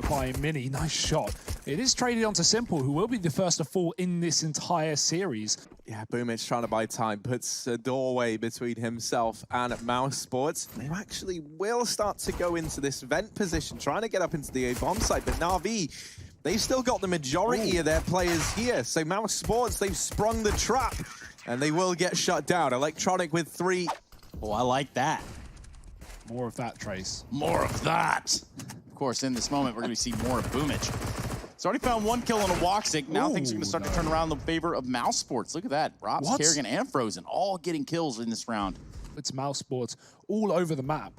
by Mini. Nice shot. It is traded onto Simple, who will be the first to fall in this entire series. Yeah, Boomich trying to buy time, puts a doorway between himself and Mousesports. They actually will start to go into this vent position, trying to get up into the A-bomb site, but Navi, they've still got the majority of their players here. So Mousesports, they've sprung the trap, and they will get shut down. Electronic with 3. Oh, I like that. More of that, Trace. More of that. Of course, in this moment, we're going to see more of Boomich. He's already found 1 kill on a Woxic. Now things are going to start to turn around in favor of Mousesports. Look at that. Robs, Kerrigan, and Frozen all getting kills in this round. It's Mousesports all over the map.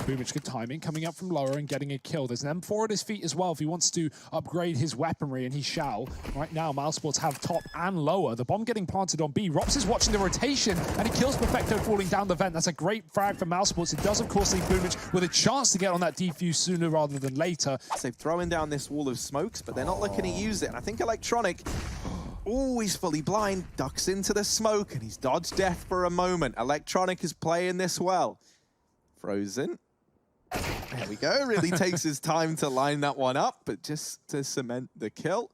Boomich, good timing, coming up from lower and getting a kill. There's an M4 at his feet as well if he wants to upgrade his weaponry, and he shall. Right now, Mousesports have top and lower. The bomb getting planted on B. Rops is watching the rotation, and he kills Perfecto falling down the vent. That's a great frag for Mousesports. It does, of course, leave Boomich with a chance to get on that defuse sooner rather than later. They've thrown down this wall of smokes, but they're not looking to use it. And I think Electronic, he's fully blind, ducks into the smoke, and he's dodged death for a moment. Electronic is playing this well. Frozen. There we go. Really takes his time to line that one up, but just to cement the kill.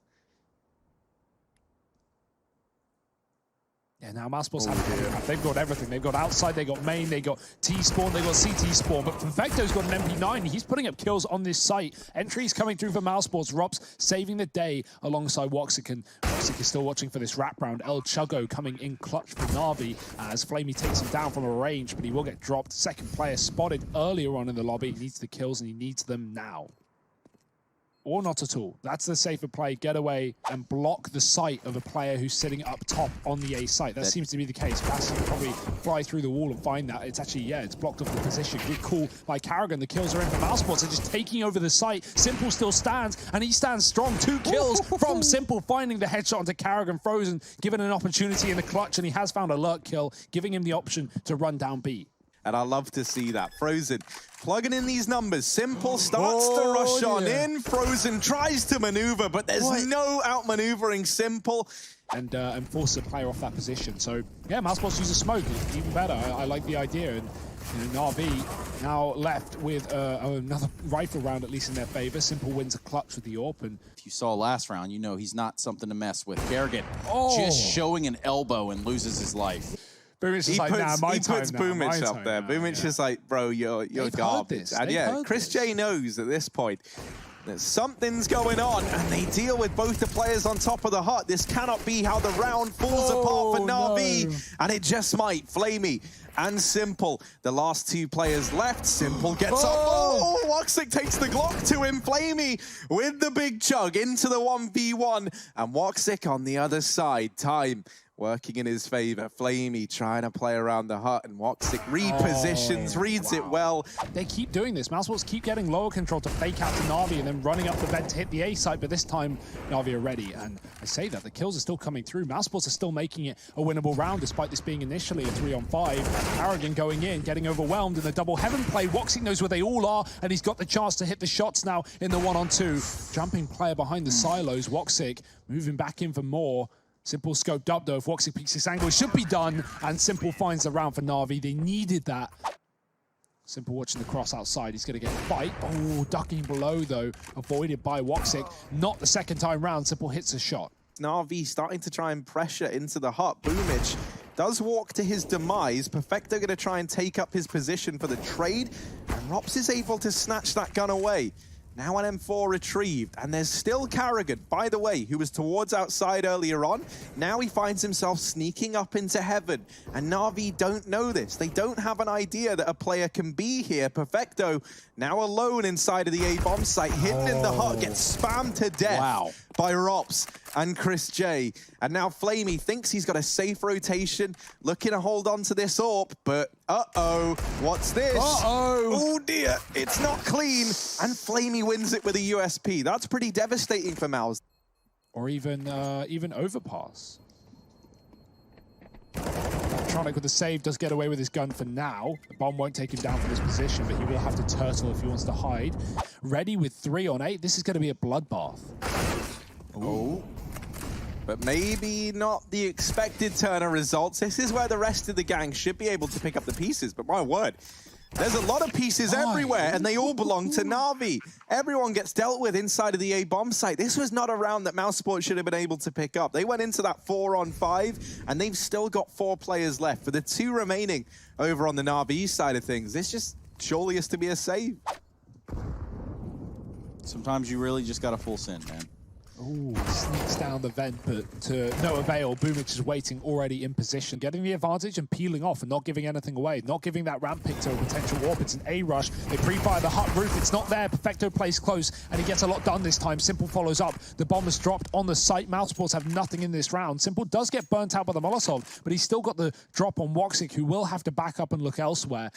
Yeah, now Mousesports they've got everything. They've got outside, they got main, they got T-spawn, they got CT spawn, but Perfecto's got an MP9. He's putting up kills on this site. Entries coming through for Mousesports. Rops saving the day alongside Woxic, and Woxic is still watching for this wrap round. CsGo coming in clutch for Navi as Flamey takes him down from a range, but he will get dropped. Second player spotted earlier on in the lobby. He needs the kills, and he needs them now. Or not at all. That's the safer play. Get away and block the sight of a player who's sitting up top on the A site. That seems to be the case. Bastion will probably fly through the wall and find that. It's actually, yeah, it's blocked off the position. Good call by Kerrigan. The kills are in for Mousesports. They're just taking over the site. Simple still stands, and he stands strong. 2 kills from Simple, finding the headshot onto Kerrigan. Frozen, given an opportunity in the clutch, and he has found a lurk kill, giving him the option to run down B. And I love to see that. Frozen plugging in these numbers. Simple starts to rush on in. Frozen tries to maneuver, but there's no outmaneuvering Simple. And force a player off that position. So, yeah, Mousesports uses smoke. Even better. I like the idea. And Navi now left with another rifle round, at least in their favor. Simple wins a clutch with the AWP. And if you saw last round, you know he's not something to mess with. Kerrigan just showing an elbow and loses his life. Boomich is like, he puts Boomich up there. Boomich is like, bro, you're garbage. And yeah, Chris J knows at this point that something's going on, and they deal with both the players on top of the hut. This cannot be how the round falls apart for Navi, and it just might. Flamey and Simple, the last 2 players left. Simple gets up. Woxic takes the Glock to him. Flamey with the big chug into the 1v1, and Woxic on the other side. Time working in his favor. Flamey trying to play around the hut, and Woxic repositions, reads it well. They keep doing this. Mousesports keep getting lower control to fake out to Navi and then running up the vent to hit the A site, but this time Navi are ready. And I say that, the kills are still coming through. Mousesports are still making it a winnable round, despite this being initially a 3-on-5. Kerrigan going in, getting overwhelmed in the double heaven play. Woxic knows where they all are, and he's got the chance to hit the shots now in the 1-on-2. Jumping player behind the silos. Woxic moving back in for more. Simple scoped up though. If Woxic peeks his angle, it should be done. And Simple finds the round for Navi. They needed that. Simple watching the cross outside. He's going to get a fight. Ducking below though. Avoided by Woxic. Not the second time round. Simple hits a shot. Navi starting to try and pressure into the hut. Boomich does walk to his demise. Perfecto going to try and take up his position for the trade. And Rops is able to snatch that gun away. Now an M4 retrieved, and there's still Kerrigan, by the way, who was towards outside earlier on. Now he finds himself sneaking up into heaven, and Navi don't know this. They don't have an idea that a player can be here. Perfecto now alone inside of the A-bomb site, hidden in the hut, gets spammed to death by Rops and Chris J. And now Flamey thinks he's got a safe rotation, looking to hold on to this AWP, but what's this? Oh dear, it's not clean, and Flamey wins it with a USP. That's pretty devastating for Mouse. Or even overpass. Electronic with the save does get away with his gun for now. The bomb won't take him down from this position, but he will have to turtle if he wants to hide. Ready with 3 on 8. This is going to be a bloodbath. But maybe not the expected turn of results. This is where the rest of the gang should be able to pick up the pieces, but my word. There's a lot of pieces everywhere, and they all belong to Navi. Everyone gets dealt with inside of the A bomb site. This was not a round that Mousesports should have been able to pick up. They went into that 4-on-5, and they've still got 4 players left. For the 2 remaining over on the Navi side of things, this just surely is to be a save. Sometimes you really just got a full send, man. Ooh, sneaks down the vent, but to no avail. Boomich is waiting already in position, getting the advantage and peeling off and not giving anything away, not giving that ramp pick to a potential warp. It's an A rush. They pre-fire the hut roof. It's not there. Perfecto plays close, and he gets a lot done this time. Simple follows up. The bomb is dropped on the site. Mousesports have nothing in this round. Simple does get burnt out by the Molotov, but he's still got the drop on Woxic, who will have to back up and look elsewhere.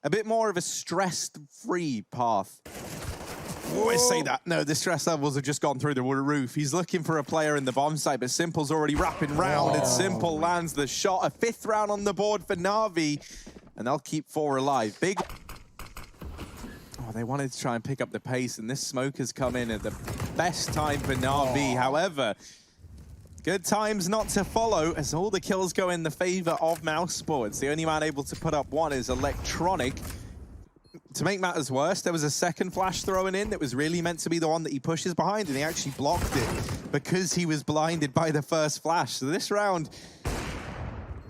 A bit more of a stress-free path. Always say that. No, the stress levels have just gone through the roof. He's looking for a player in the bomb site, but Simple's already wrapping round, and Simple lands the shot. A 5th round on the board for Navi, and they'll keep 4 alive. Big. Oh, they wanted to try and pick up the pace, and this smoke has come in at the best time for Navi. However, good times not to follow, as all the kills go in the favor of Mousesports. The only man able to put up 1 is Electronic. To make matters worse, there was a 2nd flash thrown in that was really meant to be the one that he pushes behind, and he actually blocked it because he was blinded by the 1st flash. So this round,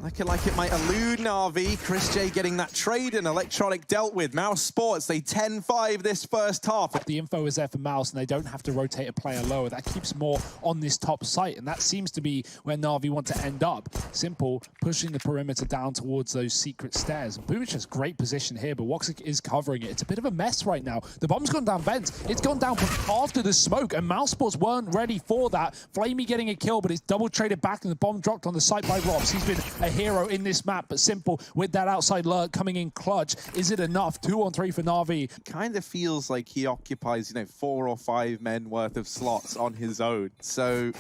looking like it might elude Navi. CsGo getting that trade, and Electronic dealt with. Mousesports, they 10-5 this first half. The info is there for Mouse, and they don't have to rotate a player lower. That keeps more on this top site, and that seems to be where Navi want to end up. Simple pushing the perimeter down towards those secret stairs. Boomich has great position here, but Woxic is covering it. It's a bit of a mess right now. The bomb's gone down vent. It's gone down after the smoke, and Mousesports weren't ready for that. Flamey getting a kill, but it's double traded back, and the bomb dropped on the site by Robs. He's been a hero in this map, but Simple with that outside lurk coming in clutch. Is it enough? 2-on-3 for Navi. Kind of feels like he occupies, 4 or 5 men worth of slots on his own. So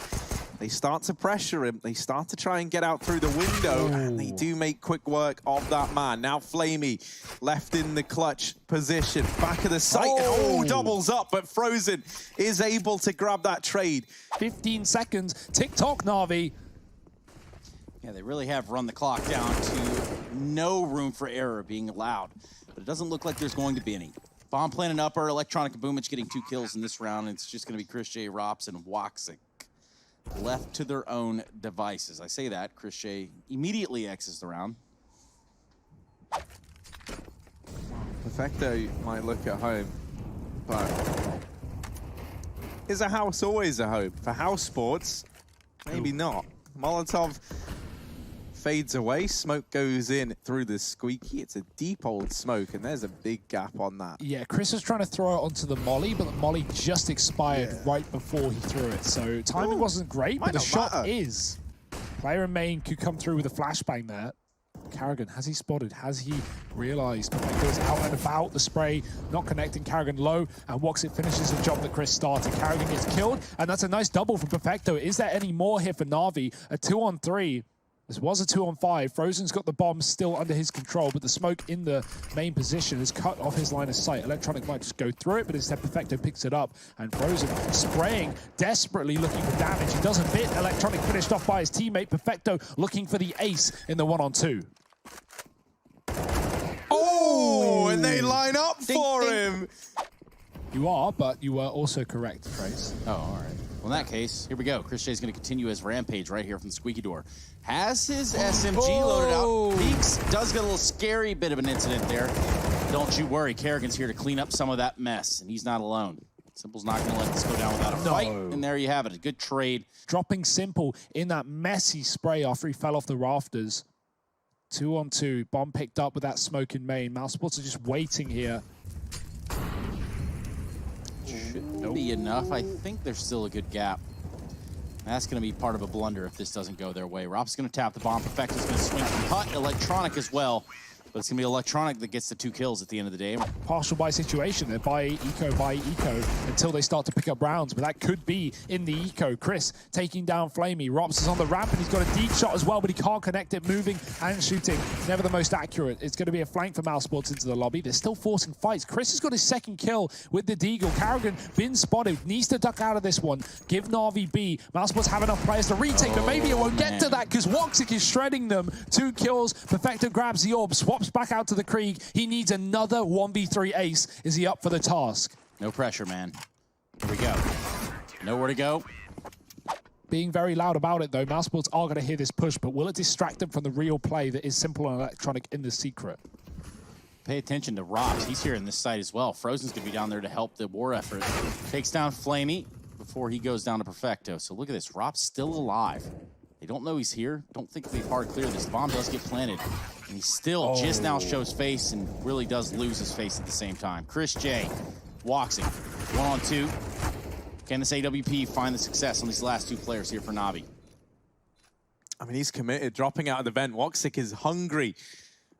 they start to pressure him. They start to try and get out through the window, and they do make quick work of that man. Now Flamey left in the clutch position, back of the site, and doubles up, but Frozen is able to grab that trade. 15 seconds. Tick-tock, Navi. Yeah, they really have run the clock down to no room for error being allowed. But it doesn't look like there's going to be any. Bomb planted upper, Electronic and Boomich getting 2 kills in this round. It's just going to be CsGo, Rops, and Woxic left to their own devices. I say that, CsGo immediately exits the round. Perfecto might look at home, but is a house always a home? For Mousesports, maybe not. Molotov fades away, smoke goes in through the squeaky. It's a deep old smoke, and there's a big gap on that. Yeah, Chris was trying to throw it onto the molly, but the molly just expired right before he threw it. So timing wasn't great, but the shot is. Player in main could come through with a flashbang there. Karrigan, has he spotted? Has he realized? Perfecto is out and about. The spray not connecting. Karrigan low, and Woxic finishes the job that Chris started. Karrigan gets killed, and that's a nice double from Perfecto. Is there any more here for Navi? A 2-on-3. This was a 2-on-5. Frozen's got the bomb still under his control, but the smoke in the main position has cut off his line of sight. Electronic might just go through it, but instead Perfecto picks it up, and Frozen spraying, desperately looking for damage. He doesn't hit. Electronic finished off by his teammate. Perfecto looking for the ace in the 1-on-2. Oh, and they line up for him. You are, but you were also correct, Trace. Oh, all right. Well, in that case, here we go. CsGo's going to continue his rampage right here from the squeaky door. Has his SMG loaded out. Peaks does get a little scary bit of an incident there. Don't you worry. Karrigan's here to clean up some of that mess, and he's not alone. Simple's not going to let this go down without a fight. And there you have it. A good trade. Dropping Simple in that messy spray after he fell off the rafters. 2-on-2. Bomb picked up with that smoke in main. Mousesports are just waiting here. Should be enough. I think there's still a good gap. That's going to be part of a blunder if this doesn't go their way. Rob's going to tap the bomb. Perfecto's going to swing from Hut. Electronic as well. But it's going to be Electronic that gets the 2 kills at the end of the day. Partial buy situation. They're buy eco until they start to pick up rounds, but that could be in the eco. Chris taking down Flamey. Robs is on the ramp, and he's got a deep shot as well, but he can't connect it, moving and shooting. Never the most accurate. It's going to be a flank for Mousesports into the lobby. They're still forcing fights. Chris has got his 2nd kill with the Deagle. Karrigan been spotted. Needs to duck out of this one. Give Navi B. Mousesports have enough players to retake, but maybe it won't get to that because Woxic is shredding them. 2 kills. Perfecto grabs the orb. Swap Rops back out to the Krieg. He needs another 1v3 ace. Is he up for the task? No pressure, man. Here we go. Nowhere to go. Being very loud about it, though. Mousesports are going to hear this push, but will it distract them from the real play that is Simple and Electronic in the secret? Pay attention to Rops. He's here in this site as well. Frozen's going to be down there to help the war effort. Takes down Flamey before he goes down to Perfecto. So look at this. Rops still alive. They don't know he's here. Don't think they've hard cleared this. The bomb does get planted. And he still just now shows face and really does lose his face at the same time. CsGo, Woxic, 1-on-2. Can this AWP find the success on these last two players here for Navi? I mean, he's committed, dropping out of the vent. Woxic is hungry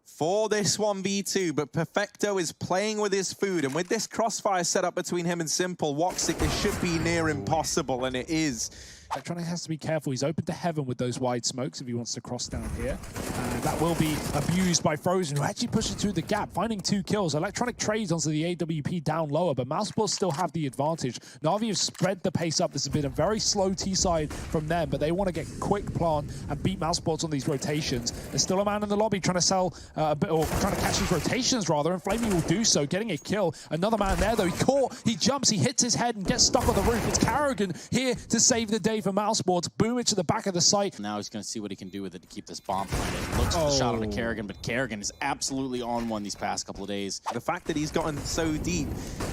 for this 1v2, but Perfecto is playing with his food. And with this crossfire set up between him and Simple, Woxic, this should be near impossible, and it is. Electronic has to be careful. He's open to heaven with those wide smokes if he wants to cross down here. And that will be abused by Frozen, who actually pushes through the gap, finding 2 kills. Electronic trades onto the AWP down lower, but Mousesports still have the advantage. Navi have spread the pace up. This has been a very slow T-side from them, but they want to get quick plant and beat Mousesports on these rotations. There's still a man in the lobby trying to sell a bit, or trying to catch these rotations rather, and Flamey will do so, getting a kill. Another man there though, he caught, he jumps, he hits his head and gets stuck on the roof. It's Carrigan here to save the day for Mousesports. Boom it to the back of the site. Now he's going to see what he can do with it to keep this bomb planted. Looks for the shot onto Carrigan, but Carrigan is absolutely on one these past couple of days. The fact that he's gotten so deep,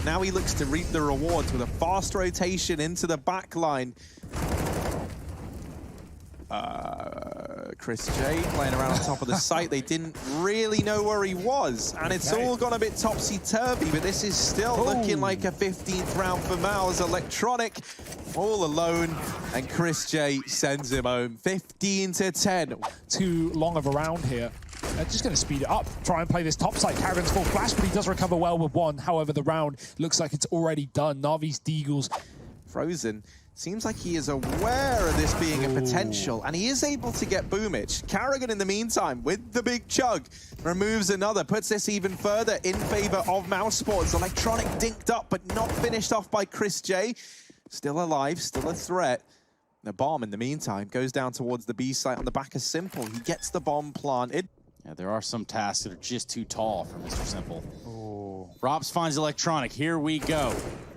now he looks to reap the rewards with a fast rotation into the back line. CsGo playing around on top of the site. They didn't really know where he was, and it's all gone a bit topsy-turvy, but this is still looking like a 15th round for Mouse. Electronic all alone, and CsGo sends him home. 15-10. Too long of a round here. They're just going to speed it up, try and play this top side. Carrigan's full flash, but he does recover well with one. However, the round looks like it's already done. Navi's Deagles. Frozen seems like he is aware of this being a potential, and he is able to get Boomich. Carrigan, in the meantime, with the big chug, removes another, puts this even further in favor of Mousesports. Electronic dinked up, but not finished off by CsGo. Still alive, still a threat. The bomb, in the meantime, goes down towards the B site on the back of Simple. He gets the bomb planted. Yeah, there are some tasks that are just too tall for Mr. Simple. Rops finds Electronic. Here we go.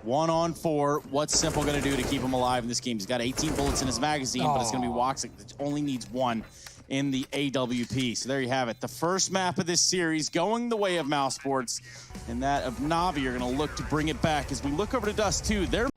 1-on-4. What's Simple going to do to keep him alive in this game? He's got 18 bullets in his magazine, but it's going to be Woxic that only needs 1 in the AWP. So there you have it. The first map of this series going the way of Mousesports, and that of Navi are going to look to bring it back. As we look over to Dust 2, they're